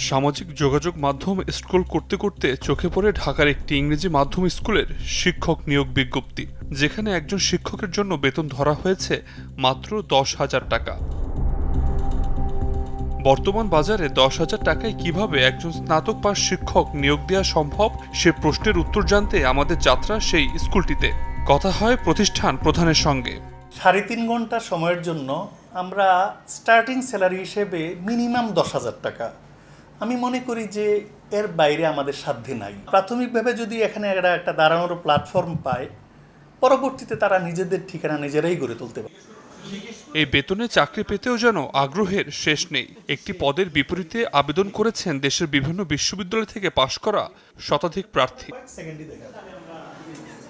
সামাজিক যোগাযোগ মাধ্যম স্ক্রল করতে করতে চোখে পড়ে ঢাকার একটি ইংরেজি মাধ্যম স্কুলের শিক্ষক নিয়োগ বিজ্ঞপ্তি, যেখানে একজন শিক্ষকের জন্য বেতন ধরা হয়েছে মাত্র 10,000 টাকা। বর্তমান বাজারে 10,000 টাকায় কিভাবে একজন স্নাতক পাস শিক্ষক নিয়োগ দেওয়া সম্ভব, সে প্রশ্নের উত্তর জানতে আমাদের যাত্রা সেই স্কুলটিতে। কথা হয় প্রতিষ্ঠান প্রধানের সঙ্গে। 3.5 ঘন্টা সময়ের জন্য আমরা স্টার্টিং স্যালারি হিসেবে মিনিমাম 10,000 টাকা। আমি মনে করি যে এর বাইরে আমাদের সাধ্যে নাই। প্রাথমিকভাবে যদি এখানে একটা দাঁড়ানোর প্ল্যাটফর্ম পায়, পরবর্তীতে তারা নিজেদের ঠিকানা নিজেরাই গড়ে তুলতে পারে। এই বেতনে চাকরি পেতেও যেন আগ্রহের শেষ নেই। একটি পদের বিপরীতে আবেদন করেছেন দেশের বিভিন্ন বিশ্ববিদ্যালয় থেকে পাশ করা শতাধিক প্রার্থী।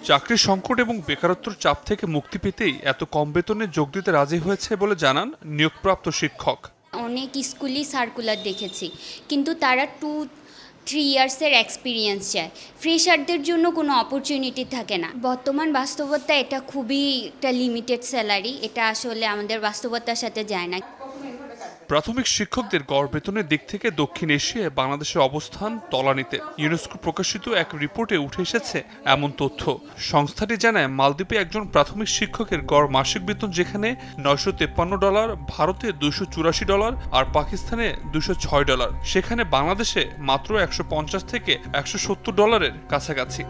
চাকরির সংকট এবং বেকারত্বের চাপ থেকে মুক্তি পেতেই এত কম বেতনে যোগ দিতে রাজি হয়েছে বলে জানান নিয়োগপ্রাপ্ত শিক্ষক। অনেক স্কুলই সার্কুলার দেখেছি, কিন্তু তারা 2-3 ইয়ার্সের এক্সপিরিয়েন্স চায়। ফ্রেশারদের জন্য কোনো অপরচুনিটি থাকে না। বর্তমান বাস্তবতা এটা খুবই একটা লিমিটেড স্যালারি, এটা আসলে আমাদের বাস্তবতার সাথে যায় না। প্রাথমিক শিক্ষকদের গড় বেতনের দিক থেকে দক্ষিণ এশিয়ায় বাংলাদেশের অবস্থান তলানিতে। ইউনেস্কো প্রকাশিত এক রিপোর্টে উঠে এসেছে এমন তথ্য। সংস্থাটি জানায়, মালদ্বীপে একজন প্রাথমিক শিক্ষকের গড় মাসিক বেতন যেখানে $953, ভারতে $284 আর পাকিস্তানে $206, সেখানে বাংলাদেশে মাত্র $150 থেকে $170 কাছাকাছি।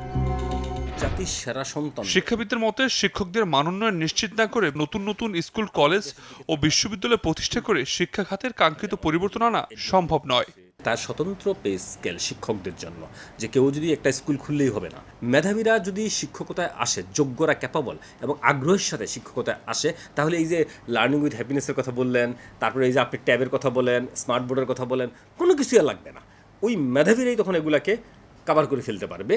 জাতির সেরা সন্তান। শিক্ষাবিদদের মতে, শিক্ষকদের মানোন্নয়ন নিশ্চিত না করে নতুন নতুন স্কুল, কলেজ ও বিশ্ববিদ্যালয় প্রতিষ্ঠা করে শিক্ষা খাতের কাঙ্ক্ষিত পরিবর্তন আনা সম্ভব নয়। তার স্বতন্ত্র পে স্কেল শিক্ষকদের জন্য, যে কেউ যদি একটা স্কুল খুললেই হবে না। মেধাবীরা যদি শিক্ষকতায় আসে, যোগ্যরা, ক্যাপাবল এবং আগ্রহের সাথে শিক্ষকতায় আসে, তাহলে এই যে লার্নিং উইথ হ্যাপিনেসের কথা বললেন, তারপরে এই যে আপনি ট্যাবের কথা বলেন, স্মার্ট বোর্ডের কথা বলেন, কোনো কিছুই আর লাগবে না। ওই মেধাবীরাই তখন এগুলাকে কাভার করে ফেলতে পারবে।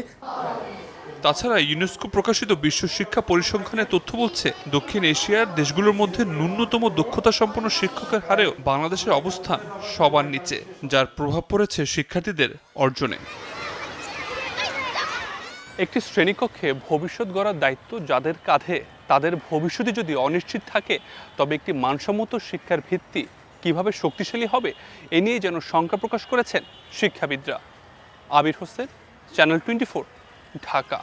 তাছাড়া ইউনেস্কো প্রকাশিত বিশ্ব শিক্ষা পরিসংখ্যানের তথ্য বলছে, দক্ষিণ এশিয়ার দেশগুলোর মধ্যে ন্যূনতম দক্ষতা সম্পন্ন শিক্ষকের হারেও বাংলাদেশের অবস্থান সবার নিচে, যার প্রভাব পড়েছে শিক্ষার্থীদের অর্জনে। একটি শ্রেণীকক্ষে ভবিষ্যৎ গড়ার দায়িত্ব যাদের কাঁধে, তাদের ভবিষ্যতে যদি অনিশ্চিত থাকে, তবে একটি মানসম্মত শিক্ষার ভিত্তি কিভাবে শক্তিশালী হবে, এ নিয়ে যেন শঙ্কা প্রকাশ করেছেন শিক্ষাবিদরা। আবির হোসেন, চ্যানেল 24, ঢাকা।